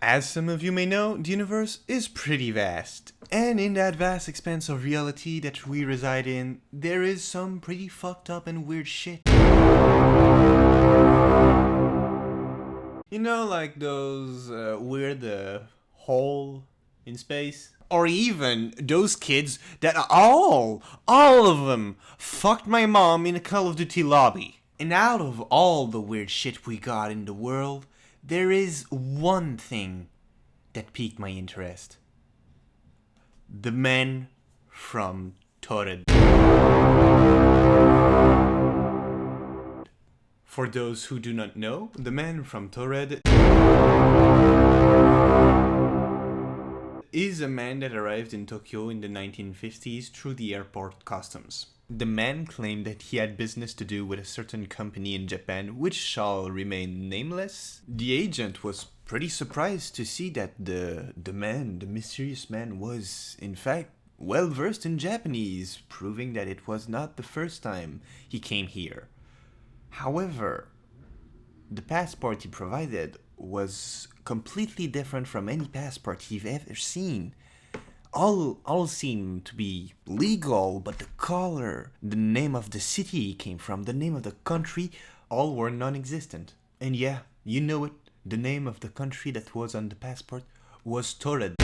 As some of you may know, the universe is pretty vast, and in that vast expanse of reality that we reside in, there is some pretty fucked up and weird shit. You know, like those weird hole in space? Or even those kids that all of them, fucked my mom in a Call of Duty lobby. And out of all the weird shit we got in the world, there is one thing that piqued my interest. The men from taured. For those who do not know, the man from taured is a man that arrived in Tokyo in the 1950s through the airport customs. The man claimed that he had business to do with a certain company in Japan, which shall remain nameless. The agent was pretty surprised to see that the mysterious man, was in fact well versed in Japanese, proving that it was not the first time he came here. However, the passport he provided was completely different from any passport you've ever seen. All seemed to be legal, but the color, the name of the city he came from, the name of the country, all were non-existent. And yeah, you know it, the name of the country that was on the passport was taured.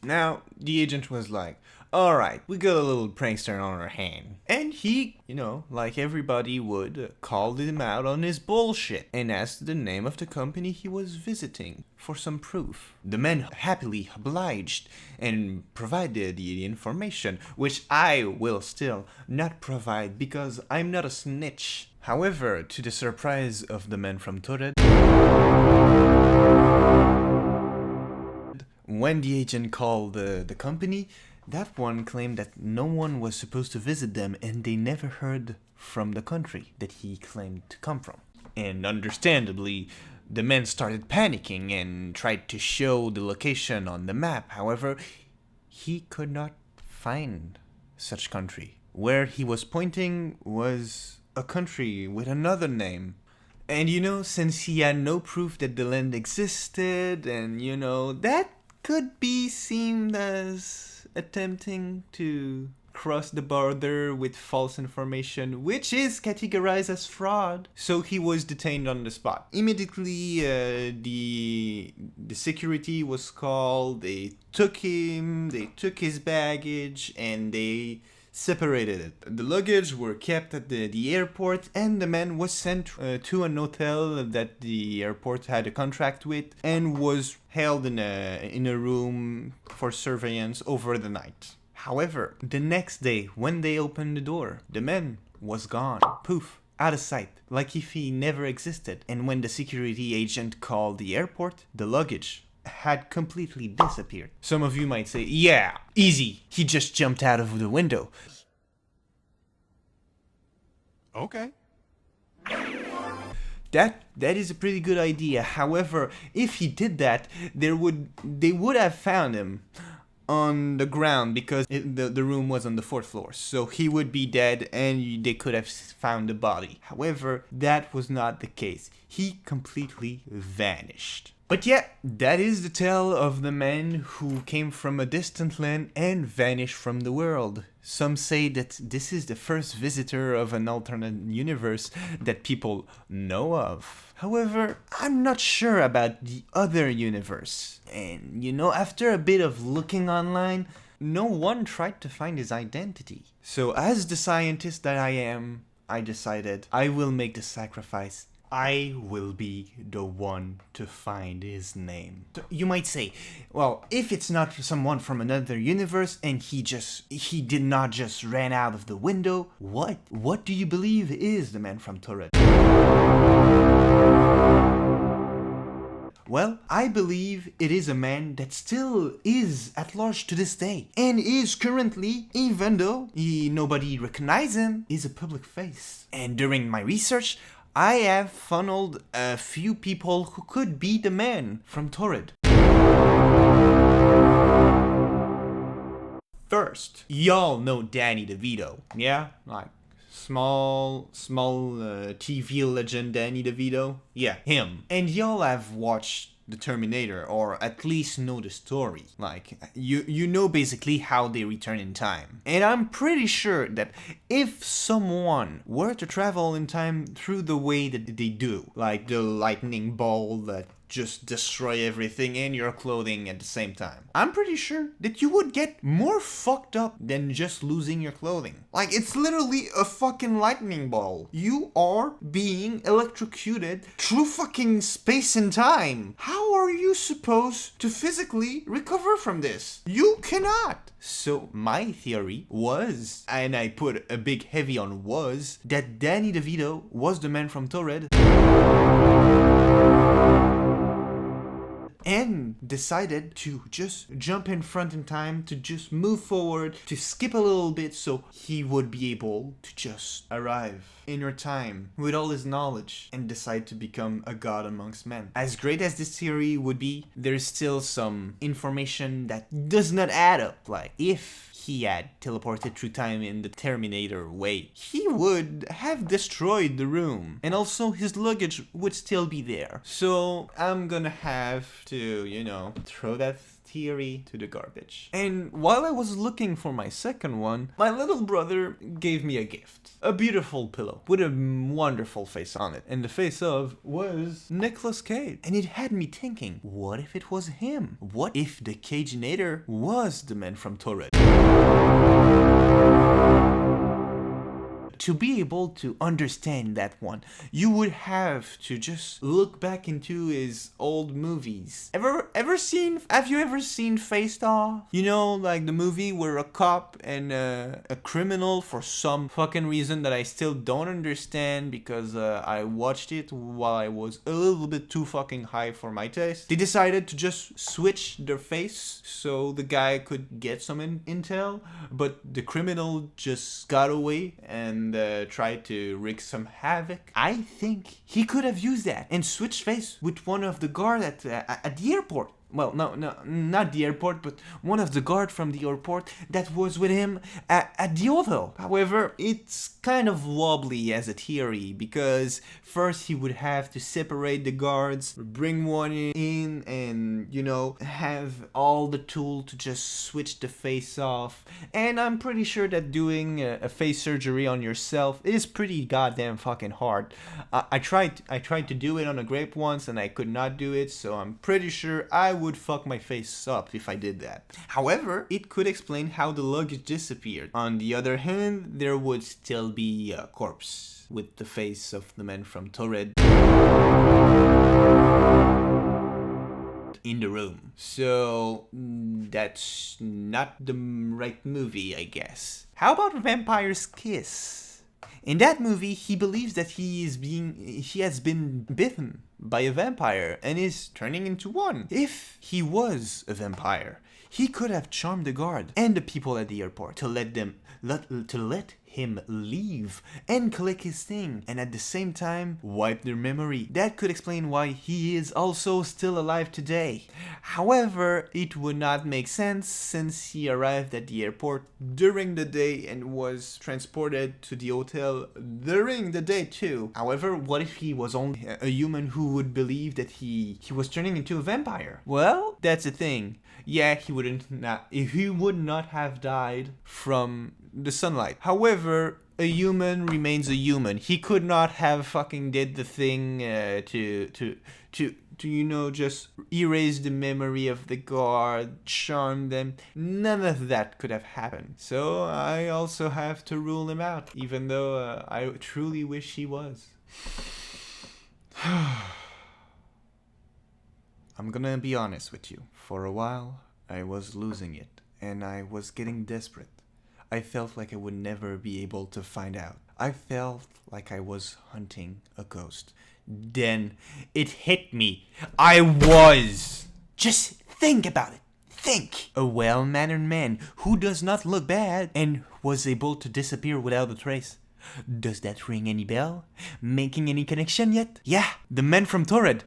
Now, the agent was like, alright, we got a little prankster on our hand. And he, like everybody would, called him out on his bullshit and asked the name of the company he was visiting for some proof. The man happily obliged and provided the information, which I will still not provide because I'm not a snitch. However, to the surprise of the man from taured, when the agent called the company, that one claimed that no one was supposed to visit them and they never heard from the country that he claimed to come from. And understandably, the man started panicking and tried to show the location on the map. However, he could not find such country. Where he was pointing was a country with another name. And since he had no proof that the land existed, and that could be seen as attempting to cross the border with false information, which is categorized as fraud. So he was detained on the spot. Immediately, the security was called, they took him, they took his baggage, and they separated it. The luggage were kept at the airport, and the man was sent to an hotel that the airport had a contract with, and was held in a room for surveillance over the night. However, the next day, when they opened the door, the man was gone. Poof. Out of sight, like if he never existed. And when the security agent called the airport, the luggage had completely disappeared. Some of you might say, yeah, easy, he just jumped out of the window. Okay. That is a pretty good idea. However, if he did that, they would have found him on the ground because the room was on the 4th floor. So he would be dead and they could have found the body. However, that was not the case. He completely vanished. But yeah, that is the tale of the man who came from a distant land and vanished from the world. Some say that this is the first visitor of an alternate universe that people know of. However, I'm not sure about the other universe. And after a bit of looking online, no one tried to find his identity. So as the scientist that I am, I decided I will make the sacrifice. I will be the one to find his name. So you might say, well, if it's not someone from another universe and he did not just ran out of the window, what do you believe is the man from taured? Well, I believe it is a man that still is at large to this day, and is currently, even though nobody recognizes him, is a public face. And during my research, I have funneled a few people who could be the man from taured. First, y'all know Danny DeVito, yeah? Like small TV legend Danny DeVito? Yeah, him. And y'all have watched the Terminator, or at least know the story. Like, you know basically how they return in time. And I'm pretty sure that if someone were to travel in time through the way that they do, like the lightning ball that just destroy everything in your clothing at the same time, I'm pretty sure that you would get more fucked up than just losing your clothing. Like, it's literally a fucking lightning ball. You are being electrocuted through fucking space and time. How are you supposed to physically recover from this? You cannot. So my theory was, and I put a big heavy on was, that Danny DeVito was the man from Taured and decided to just jump in front in time, to just move forward, to skip a little bit so he would be able to just arrive in your time with all his knowledge and decide to become a god amongst men. As great as this theory would be, there's still some information that does not add up. Like, if he had teleported through time in the Terminator way, he would have destroyed the room. And also his luggage would still be there. So I'm gonna have to, throw that theory to the garbage. And while I was looking for my second one, my little brother gave me a gift. A beautiful pillow with a wonderful face on it. And the face of was Nicolas Cage. And it had me thinking, what if it was him? What if the Cageinator was the man from Taured? To be able to understand that one, you would have to just look back into his old movies. Have you ever seen Face Off? You know, like the movie where a cop and a criminal, for some fucking reason that I still don't understand because I watched it while I was a little bit too fucking high for my taste. They decided to just switch their face so the guy could get some intel, but the criminal just got away and tried to wreak some havoc. I think he could have used that and switched face with one of the guards at the airport. Well, no, not the airport, but one of the guards from the airport that was with him at the hotel. However, it's kind of wobbly as a theory, because first he would have to separate the guards, bring one in, and, have all the tool to just switch the face off. And I'm pretty sure that doing a face surgery on yourself is pretty goddamn fucking hard. I tried to do it on a grape once, and I could not do it, so I'm pretty sure I would fuck my face up if I did that. However, it could explain how the luggage disappeared. On the other hand, there would still be a corpse with the face of the man from Taured in the room. So that's not the right movie, I guess. How about Vampire's Kiss? In that movie, he believes that he has been bitten by a vampire and is turning into one. If he was a vampire, he could have charmed the guard and the people at the airport to let him leave and collect his thing, and at the same time wipe their memory. That could explain why he is also still alive today. However, it would not make sense since he arrived at the airport during the day and was transported to the hotel during the day too. However, what if he was only a human who would believe that he was turning into a vampire? Well, that's the thing. Yeah, he would not have died from the sunlight. However, a human remains a human. He could not have fucking did the thing to just erase the memory of the guard, charm them. None of that could have happened. So I also have to rule him out, even though I truly wish he was. I'm gonna be honest with you. For a while, I was losing it, and I was getting desperate. I felt like I would never be able to find out. I felt like I was hunting a ghost. Then it hit me. I was. Just think about it. Think. A well-mannered man who does not look bad and was able to disappear without a trace. Does that ring any bell? Making any connection yet? Yeah, the man from Taured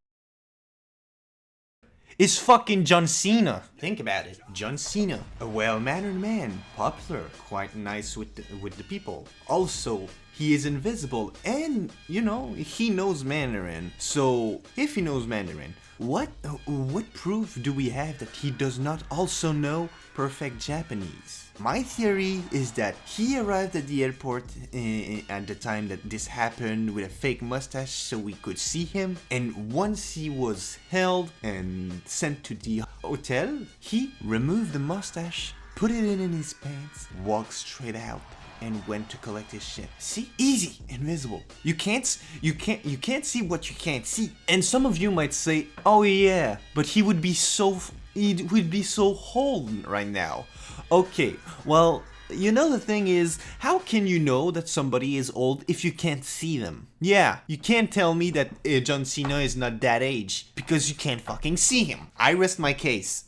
is fucking John Cena. Think about it. John Cena, a well-mannered man, popular, quite nice with the people. Also, he is invisible, and you know, he knows Mandarin. So if he knows Mandarin, what proof do we have that he does not also know perfect Japanese? My theory is that he arrived at the airport at the time that this happened with a fake mustache so we could see him, and once he was held and sent to the hotel, he removed the mustache, put it in his pants, walked straight out, and went to collect his shit. See? Easy. Invisible. You can't see what you can't see. And some of you might say, oh yeah, but he would be so old right now. Okay, well, you know, the thing is, how can you know that somebody is old if you can't see them? Yeah, you can't tell me that John Cena is not that age because you can't fucking see him. I rest my case.